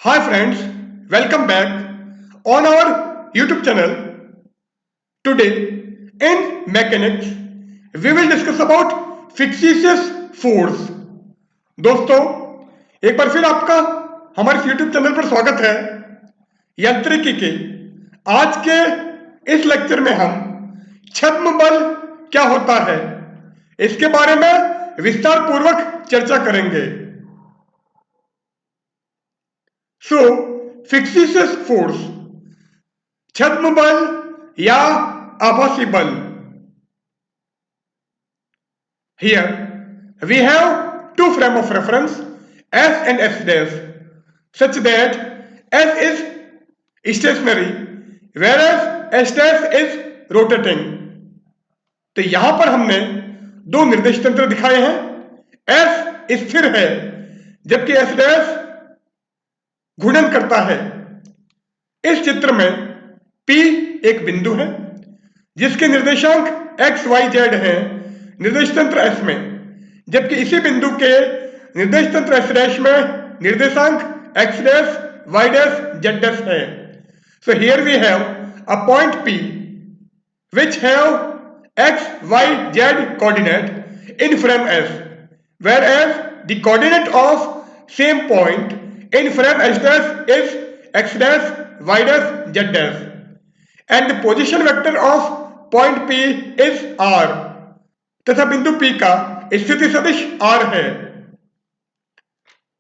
Hi friends, welcome back on our YouTube channel. Today in mechanics we will discuss about fictitious foods. दोस्तों एक बार फिर आपका हमारे YouTube channel पर स्वागत है। यांत्रिकी के आज के इस लेक्चर में हम छद्म बल क्या होता है इसके बारे में विस्तार पूर्वक चर्चा करेंगे। सो फिक्सिशियस फोर्स छद्म बल या आभासी बल। Here we have two frame of reference S and S dash such that S is stationary whereas S dash is rotating। तो यहां पर हमने दो निर्देश तंत्र दिखाए हैं। S स्थिर है जबकि S dash घूर्णन करता है। इस चित्र में P एक बिंदु है जिसके निर्देशांक x, y, z हैं निर्देश तंत्र S में, जबकि इसी बिंदु के निर्देश तंत्र S डैश में निर्देशांक x dash, y dash, z dash है। So here we have a point P which have x, y, z coordinate in frame S, whereas the coordinate of same point in frame S dash is x dash, y dash, z dash, and the position vector of point P is r, तथा बिंदु P का स्थिति सदिश r है।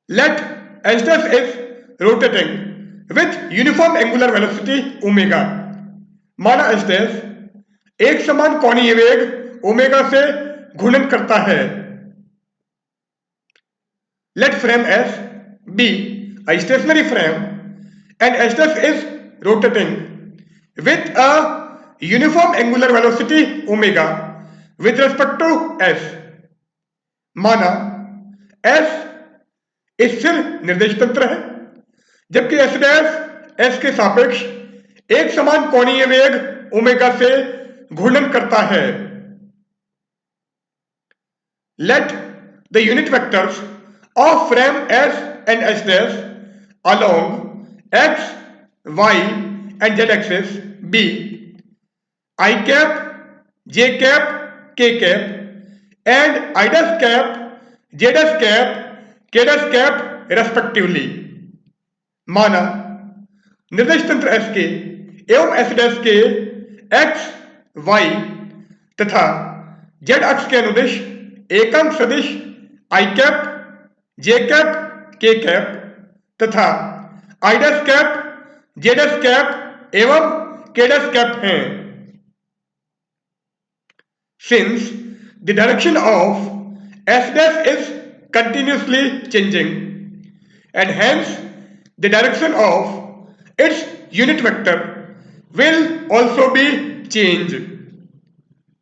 Let S dash is rotating with uniform angular velocity omega. माना S dash एक समान कोणीय वेग ओमेगा से घूर्णन करता है। Let frame S be a stationary frame and S dash is rotating with a uniform angular velocity omega with respect to S। माना S स्थिर निर्देश तंत्र है जबकि S डैश S के सापेक्ष एक समान कोणीय वेग ओमेगा से घूर्णन करता है। Let the unit vectors of frame S and S dash along x, y and z axis be I cap, j cap, k cap and I dash cap, j dash cap, k dash cap respectively। माना निर्देश तंत्र S के एवं S dash के x, y तथा z अक्ष के अनुदिश एकांक सदिश I cap, j cap, k cap तथा I dash cap, j dash cap एवं k डैश कैप हैं। Since the direction of S dash is continuously changing and hence the direction of its unit vector will also be changed।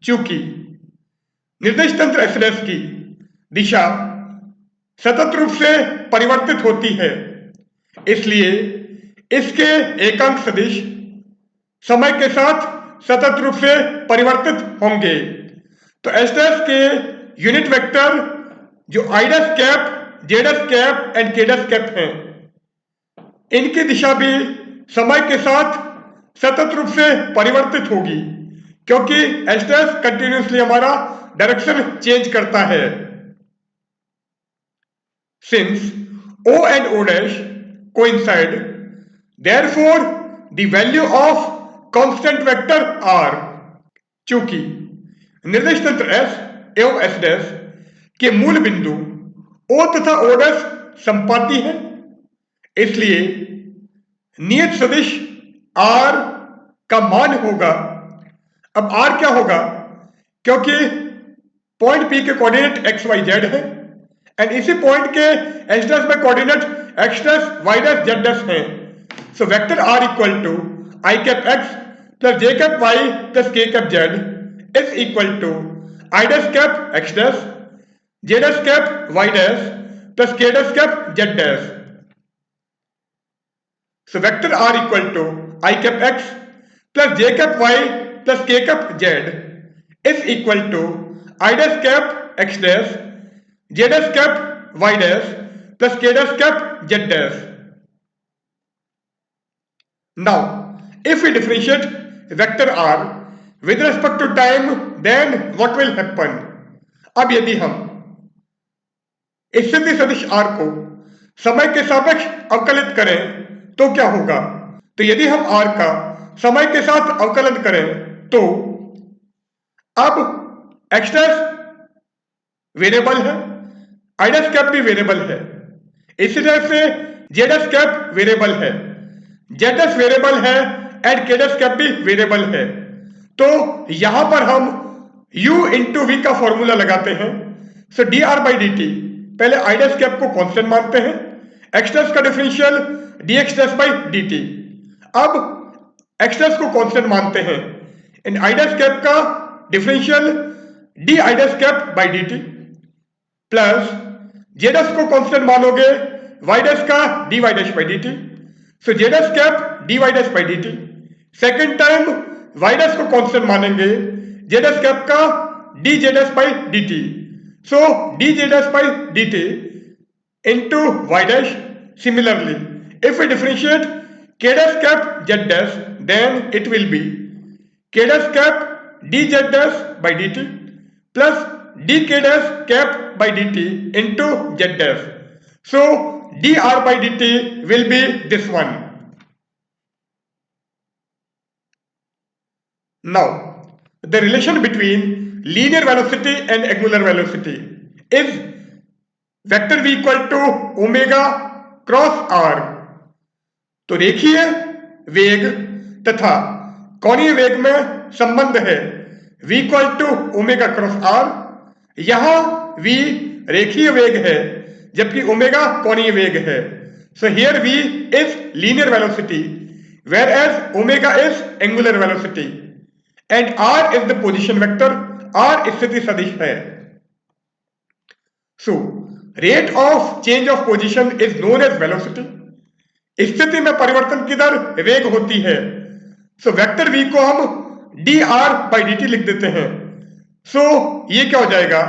चूंकि निर्देश तंत्र S dash की दिशा सतत रूप से परिवर्तित होती है इसलिए इसके एकांक सदिश समय के साथ सतत रूप से परिवर्तित होंगे। तो S डैश के यूनिट वेक्टर जो I dash cap, J dash cap and K dash cap हैं इनकी दिशा भी समय के साथ सतत रूप से परिवर्तित होगी क्योंकि S डैश कंटिन्यूसली हमारा डायरेक्शन चेंज करता है। Since O and O dash coincide, therefore the value of constant vector r। चूंकि निर्देश तंत्र S एवं S डैश के मूल बिंदु O तथा O डैश संपाती है इसलिए नियत सदिश r का मान होगा। अब r क्या होगा क्योंकि पॉइंट P के कोऑर्डिनेट x, y, z है एंड इसी पॉइंट के S डैश में coordinate x dash, y dash, z dash हैं। So vector r equal to I cap x plus j cap y plus k cap z is equal to I dash cap x dash, j dash cap y dash plus k dash cap z dash. So vector r equal to I cap x plus j cap y plus k cap z is equal to I dash cap x dash, j dash cap y dash plus k dash cap z dash. Now, if we differentiate vector r with respect to time, then what will happen? अब यदि हम स्थिति सदिश r को समय के सापेक्ष अवकलित करें तो क्या होगा? तो यदि हम r का समय के साथ अवकलन करें तो अब x डैश वेरिएबल है, i डैश कैप भी वेरिएबल है, इसी तरह से z डैश कैप वेरिएबल है, z डैश वेरिएबल है एंड k डैश कैप भी वेरिएबल है। तो यहां पर हम u इंटू वी का फॉर्मूला लगाते हैं। So D R by D T, पहले i डैश कैप को कांस्टेंट मानते हैं, x डैश का differential dx dash by dt। अब x डैश को कांस्टेंट मानते हैं इन i डैश कैप का differential D i dash cap by dt plus z dash को कांस्टेंट मानोगे y डैश का dy dash by dt। So z dash cap dy dash by dt। Second time y dash को constant मानेंगे z dash cap का dz dash by dt। So dz dash by dt into y dash. Similarly, if we differentiate k dash cap z dash, then it will be k dash cap dz dash by dt plus dk dash cap by dt into z dash. So dr by dt will be this one. Now, the relation between linear velocity and angular velocity is vector v equal to omega cross r। तो रेखीय वेग तथा कोणीय वेग में संबंध है v equal to omega cross r। यहां v रेखीय वेग है जबकि ओमेगा कोणीय वेग है। So here v is linear velocity where as omega is angular velocity and r is the position vector, r स्थिति सदिश है। So rate of change of position is known as velocity. स्थिति में परिवर्तन की दर वेग होती है। सो वेक्टर v को हम dr बाई dt लिख देते हैं। सो ये क्या हो जाएगा,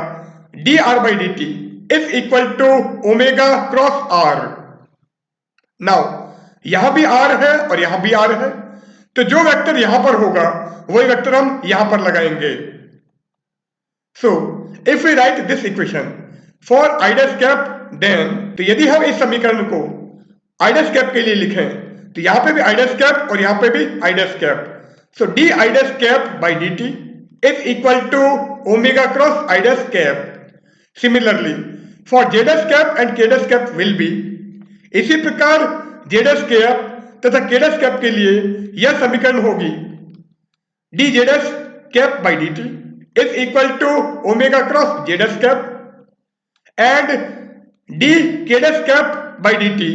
dr by dt is equal to omega cross r। Now यहां भी r है और यहां भी r है, तो जो वेक्टर यहां पर होगा वही वेक्टर हम यहां पर लगाएंगे। So if we write this equation for i dash cap, then तो यदि हम इस समीकरण को i डैश कैप के लिए लिखें तो यहां पे भी i डैश कैप और यहां पे भी i dash cap. So d i dash cap by dt is equal to omega cross i dash cap. Similarly for j dash cap and k dash cap will be, इसी प्रकार j dash cap तथा k dash cap के लिए यह समीकरण होगी d j dash cap by dt is equal to omega cross j dash cap and d k dash cap by dt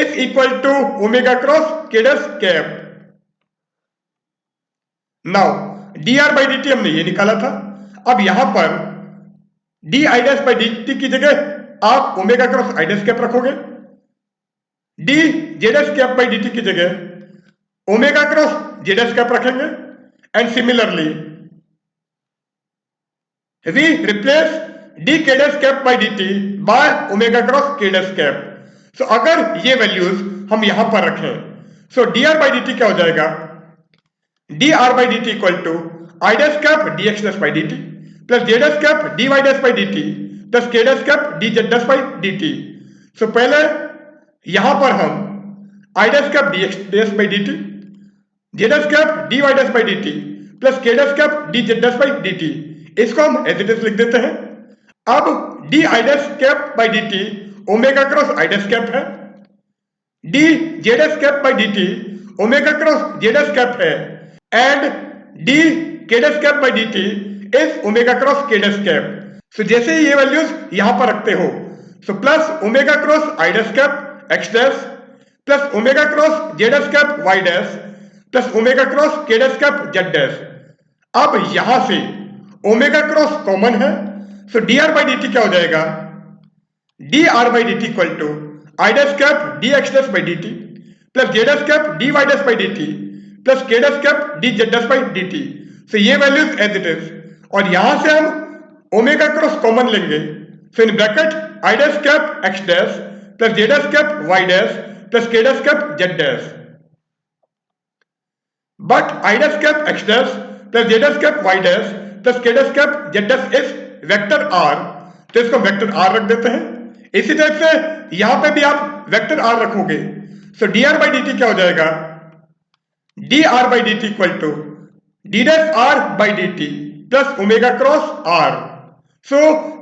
is equal to omega cross k dash cap. Now dr by dt हमने ये निकाला था। अब यहां पर d i dash by dt की जगह आप omega cross i dash cap रखोगे, d j dash cap by dt की जगह omega cross j dash cap रखेंगे and similarly we replace d k dash cap by D t by omega cross k dash cap. So अगर ये values हम यहां पर रखें, so D R by D t क्या हो जाएगा, d are by D t equal to i dash cap d x dash by D t plus j dash cap d y dash by D t plus k dash cap d z dash by D t. So पहले यहां पर हम i dash cap d x dash by D t, j dash cap d y dash by D t plus k dash cap d z dash by D t, इसको हम as it is लिख देते हैं। अब d i dash cap by D t omega cross i dash cap है, d j dash cap by D t omega cross j dash cap है and d k dash cap by D t is omega cross k dash cap. So जैसे ही ये values यहां पर रखते हो, so plus omega cross i dash cap x dash plus omega cross j dash cap y dash plus omega cross k dash cap z dash. अब यहां से ओमेगा क्रॉस कॉमन है, so D R by D t क्या हो जाएगा, d are by D t equal to i dash cap d x dash by D t plus j dash cap d y dash by D t plus k dash cap d z dash by D t. So ये values as it is, और यहां से हम omega cross common लेंगे। So in bracket i dash cap x dash plus j dash cap y dash plus k dash cap z dash. But i dash cap x dash plus j dash cap y dash plus k dash cap z dash is vector r, तो इसको vector are रख देते हैं। इसी type से यहां पे भी आप वेक्टर आर रखोगे, so D R by D t क्या हो जाएगा, d are by D t equal to d dash r by D t plus omega cross r. So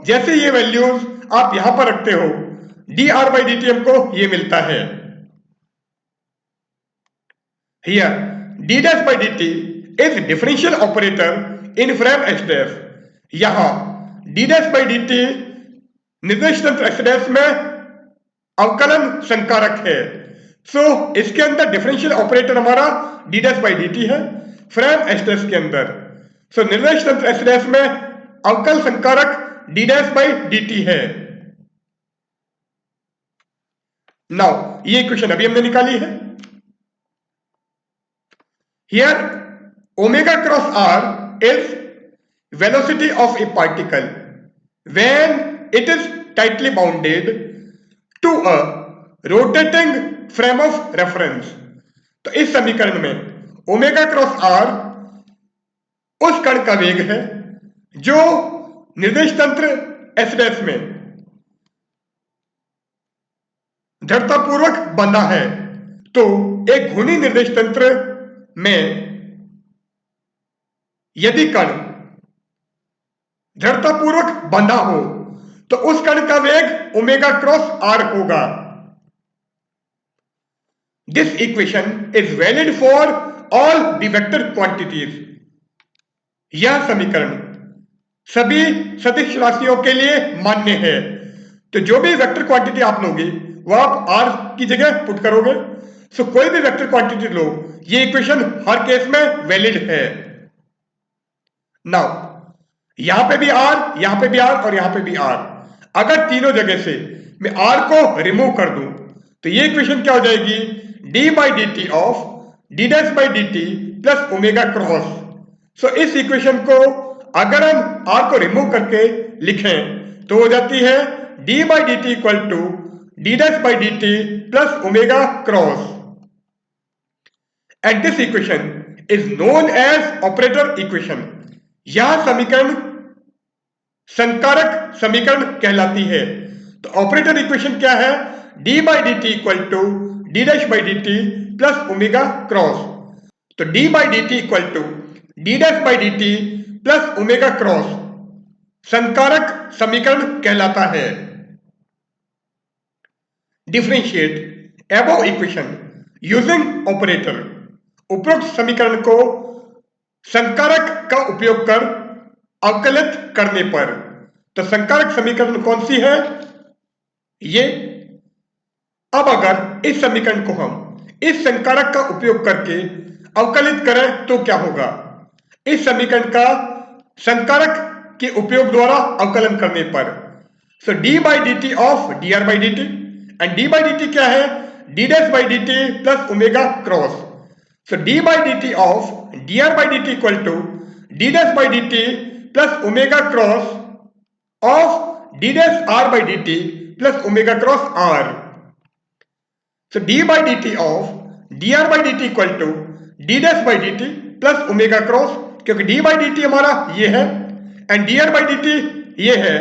जैसे ये वैल्यूज आप यहां पर रखते हो, d are by D t हमको ये मिलता है। Here, d dash by dt is differential operator in frame x dash। यहां d dash by dt निर्देश तंत्र x dash में अवकलन संकारक है। सो इसके अंदर डिफरेंशियल ऑपरेटर हमारा d dash by dt है फ्रेम x dash के अंदर। सो निर्देश तंत्र x dash में अवकल संकारक d dash by dt है। नाउ ये इक्वेशन अभी हमने निकाली है। Here, omega cross r is velocity of a particle when it is tightly bounded to a rotating frame of reference। तो इस समीकरण में ओमेगा क्रॉस आर उस कण का वेग है जो निर्देश तंत्र एस डैश में दृढ़तापूर्वक बंधा है। तो एक घूर्णी निर्देश तंत्र में यदि कण दृढ़तापूर्वक बंधा हो तो उस कण का वेग ओमेगा क्रॉस आर होगा। This equation is valid for all the vector quantities. यह समीकरण सभी सदिश राशियों के लिए मान्य है। तो जो भी वेक्टर क्वांटिटी आप लोगे वो आप आर की जगह पुट करोगे। सो कोई भी वेक्टर क्वांटिटी लो, ये इक्वेशन हर केस में वैलिड है। नाउ यहां पे भी आर, यहां पे भी आर और यहां पे भी आर, अगर तीनों जगह से मैं आर को रिमूव कर दूं तो ये इक्वेशन क्या हो जाएगी, d by D t of d dash by D t plus omega cross. So इस इक्वेशन को अगर हम आर को रिमूव करके लिखें तो हो जाती है d by D t equal to d dash by D t plus omega cross. And this equation is known as operator equation। यह समीकरण संकारक समीकरण कहलाती है। तो ऑपरेटर इक्वेशन क्या है, d by D t equal to d dash by D t plus omega cross. तो d by D t equal to d dash by D t plus omega cross संकारक समीकरण कहलाता है। Differentiate above equation using operator. उपरोक्त समीकरण को संकारक का उपयोग कर अवकलित करने पर, तो संकारक समीकरण कौन सी है, ये। अब अगर इस समीकरण को हम इस संकारक का उपयोग करके अवकलित करें तो क्या होगा, इस समीकरण का संकारक के उपयोग द्वारा अवकलन करने पर। So d by D t of d are by D t, and d by D t क्या है, d dash by D t plus omega cross. So d by dt of dr by dt equal to d dash by dt plus omega cross of d dash r by dt plus omega cross r। So d by dt of dr by dt equal to d dash by dt plus omega cross, क्योंकि d by dt हमारा ये है and dr by dt ये है।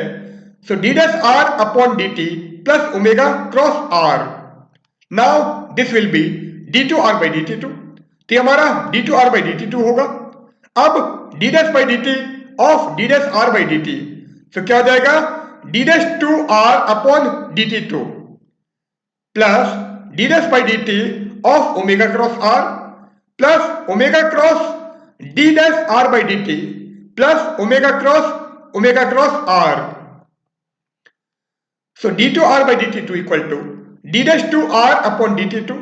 So d dash r upon dt plus omega cross r। Now this will be d2r by dt2, तो हमारा d2r by dt2 होगा। अब d dash by dt of d dash r by dt, तो क्या हो जाएगा, d dash 2r upon dt2 plus d dash by dt of omega cross r plus omega cross d dash r by dt plus omega cross r। So d2r by dt2 equal to d dash 2r upon dt2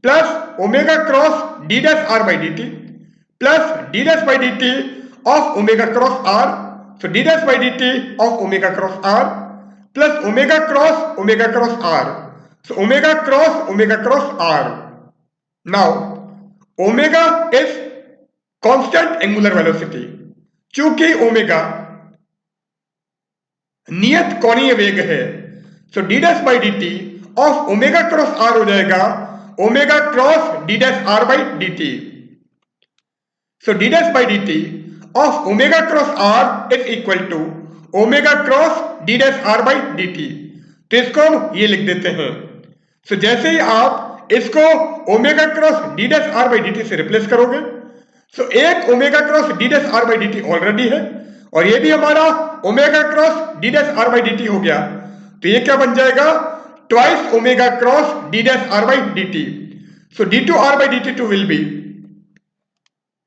plus omega cross d dash r by D t plus d dash by D t of omega cross r. So d dash by D t of omega cross r plus omega cross r. So omega cross r. Now omega is constant angular velocity. चूंकि omega नियत कोणीय वेग है, so d dash by D t of omega cross r हो जाएगा omega cross d dash r by D t. So d dash by dt of omega cross r is equal to omega cross d dash r by dt। तो इसको हम ये लिख देते हैं। So जैसे ही आप इसको omega cross d dash r by D t से रिप्लेस करोगे, सो एक omega cross d dash r by D t already है और ये भी हमारा omega cross d dash r by D t हो गया। तो ये क्या बन जाएगा, twice omega cross d dash r by D t. So d two r by D t two will be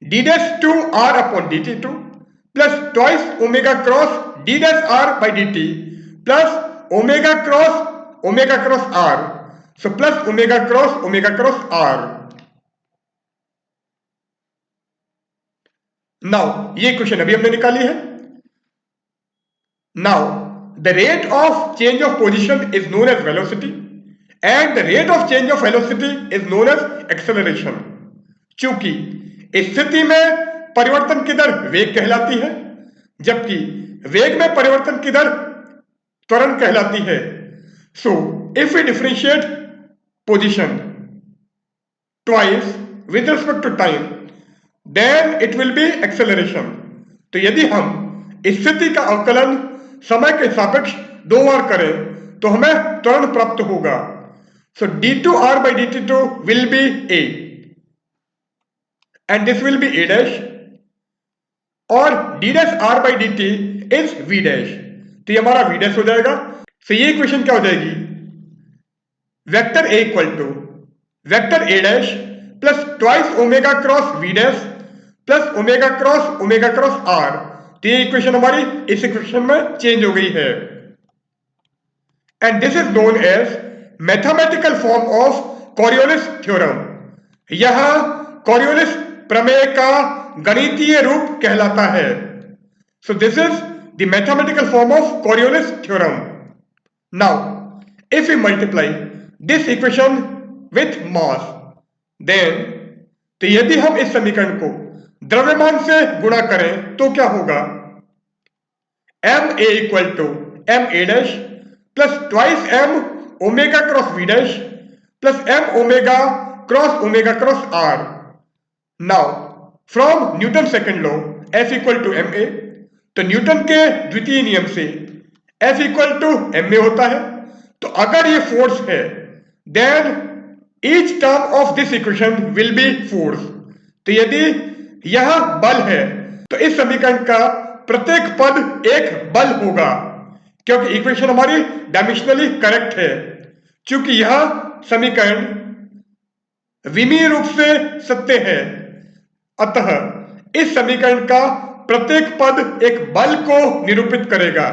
d dash two r upon D t two plus twice omega cross d dash r by D t plus omega cross r. So plus omega cross r. Now ये question अभी हमने निकाली है। Now the rate of change of position is known as velocity and the rate of change of velocity is known as acceleration. चूंकि इस स्थिति में परिवर्तन की दर वेग कहलाती है, जबकि वेग में परिवर्तन की दर त्वरण कहलाती है। So if we differentiate position twice with respect to time then it will be acceleration. तो यदि हम स्थिति का अवकलन समय के सापेक्ष 2 बार करें तो हमें त्वरण प्राप्त होगा। So d two r by D t two will be a and this will be a dash और d dash r by D t is v dash. तो ये हमारा वी डैश हो जाएगा। तो ये इक्वेशन क्या हो जाएगी, vector a equal to vector a dash plus twice omega cross v dash plus omega cross r. तो ये इक्वेशन हमारी इस इक्वेशन में चेंज हो गई है and this is known as mathematical form of Coriolis theorem. यह कॉरियोलिस प्रमेय का गणितीय रूप कहलाता है। So this is the mathematical form of Coriolis theorem. Now if we multiply this equation with mass then, तो यदि हम इस समीकरण को द्रव्यमान से गुणा करें तो क्या होगा, m a equal to m a dash plus twice m omega cross v dash plus m omega cross r. Now from Newton second law f equal to m a, तो न्यूटन के द्वितीय नियम से f equal to m a होता है। तो अगर ये फोर्स है then each term of this equation will be force. तो यदि यह बल है तो इस समीकरण का प्रत्येक पद एक बल होगा, क्योंकि इक्वेशन हमारी डायमेंशनली करेक्ट है। चूंकि यह समीकरण विमीय रूप से सत्य है, अतः इस समीकरण का प्रत्येक पद एक बल को निरूपित करेगा।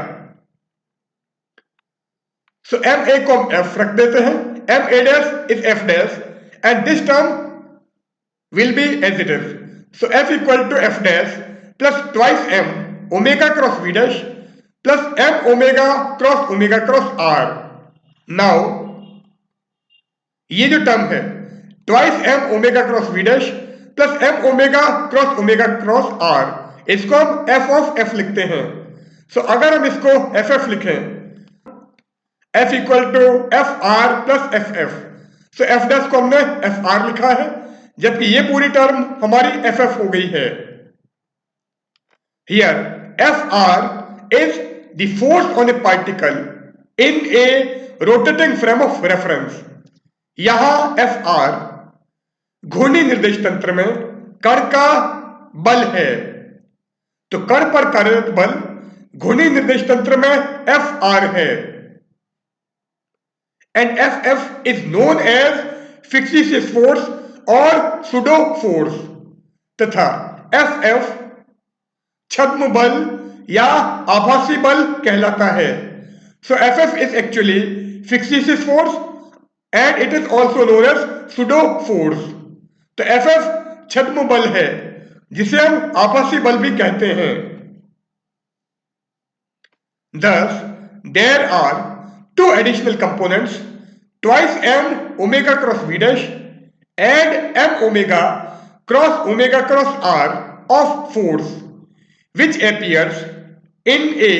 सो एम ए को हम एफ रख देते हैं, m a dash is f dash and this term will be as it is. So f equal to f dash plus twice m omega cross v dash plus m omega cross r. Now ये जो term है twice m omega cross v dash plus m omega cross r, इसको हम F of F लिखते हैं। सो अगर हम इसको एफ एफ लिखें, f equal to f r plus f f, so f dash को हमने एफ आर लिखा है, जबकि ये पूरी टर्म हमारी एफ एफ हो गई है। Here F R is the force on A particle in A rotating frame of reference. यहां एफ आर घूर्णी निर्देश तंत्र में कण का बल है, तो कण पर कार्यरत बल घूर्णी निर्देश तंत्र में एफ आर है and f f is known as fictitious force और सुडो फोर्स, तथा एफ एफ छद्म बल या आभासी बल कहलाता है। So f f is actually fictitious force and it is also known as pseudo force. तो एफ एफ छद्म बल है जिसे हम आभासी बल भी कहते हैं। Thus, there are two additional components, twice m omega cross v dash and m omega cross r of force, which appears in a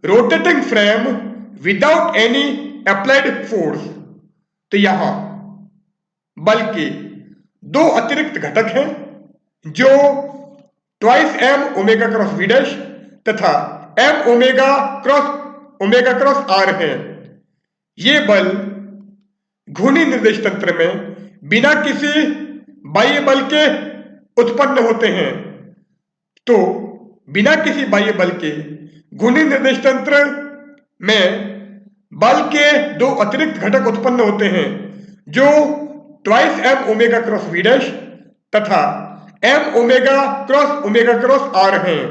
rotating frame without any applied force. तो यहां बल के दो अतिरिक्त घटक हैं जो twice m omega cross v dash तथा एम ओमेगा क्रॉस आर है। ये बल घूर्णी निर्देश तंत्र में बिना किसी बाह्य बल के उत्पन्न होते हैं। तो बिना किसी बाह्य बल के घूर्णी निर्देश तंत्र में बल के दो अतिरिक्त घटक उत्पन्न होते हैं जो twice m omega cross v dash तथा एम ओमेगा क्रॉस आर हैं।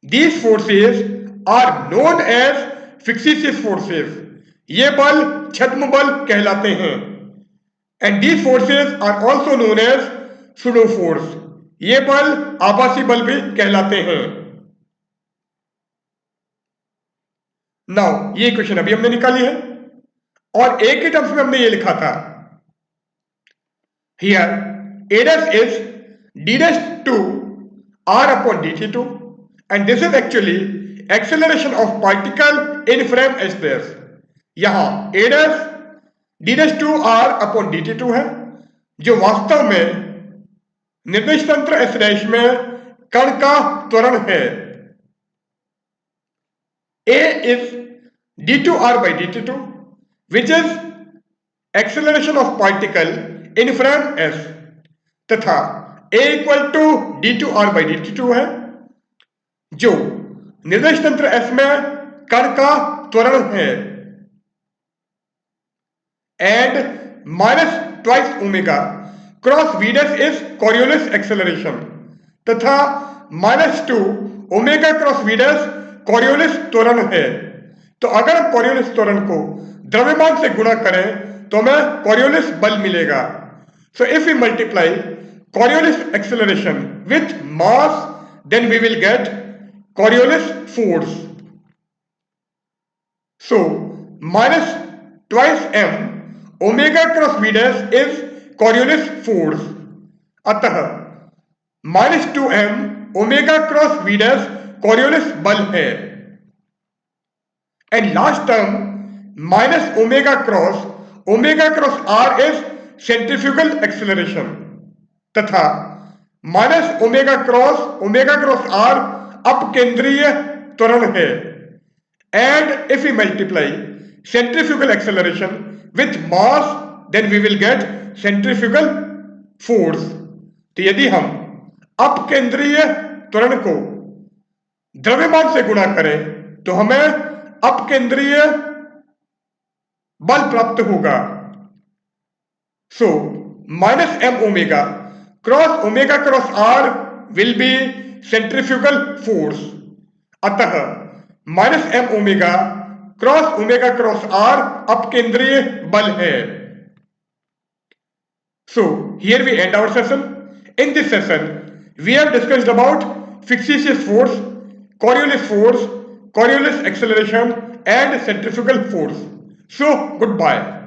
These forces are known as fictitious forces. ये बल छद्म बल कहलाते हैं। And these forces are also known as pseudo force. ये बल आभासी बल भी कहलाते हैं। नाउ ये इक्वेशन अभी हमने निकाली है और एक ही टर्म्स में हमने ये लिखा था। Here a dash is d dash 2 r upon dt2 and this is actually acceleration of particle in frame s dash। यहां a dash d dash 2 r upon dt2 है जो वास्तव में निर्देश तंत्र s dash में कण का त्वरण है। a is d2r by dt2 which is acceleration of particle in frame s तथा a equal to d2r by dt2 है जो निर्देश तंत्र s में कण का त्वरण है। and minus twice omega cross v dash is Coriolis acceleration तथा -2 omega cross v dash Coriolis त्वरण है। तो अगर हम Coriolis त्वरण को द्रव्यमान से गुणा करें तो हमें Coriolis बल मिलेगा। So if we multiply Coriolis acceleration with mass then we will get Coriolis force। So minus twice m omega cross v dash is Coriolis force। अतः -2m omega cross v dash Coriolis बल है। And last term minus omega cross r is centrifugal acceleration तथा minus omega cross r अपकेंद्रीय त्वरण है। And if we multiply centrifugal acceleration with mass then we will get centrifugal force. तो यदि हम अपकेंद्रीय त्वरण को द्रव्यमान से गुणा करें तो हमें अपकेंद्रीय बल प्राप्त होगा। सो -m omega cross r will be centrifugal force. अतः -m ओमेगा क्रॉस r अपकेंद्रीय बल है। So here we end our session. In this session we have discussed about fictitious force, Coriolis acceleration and centrifugal force. So goodbye.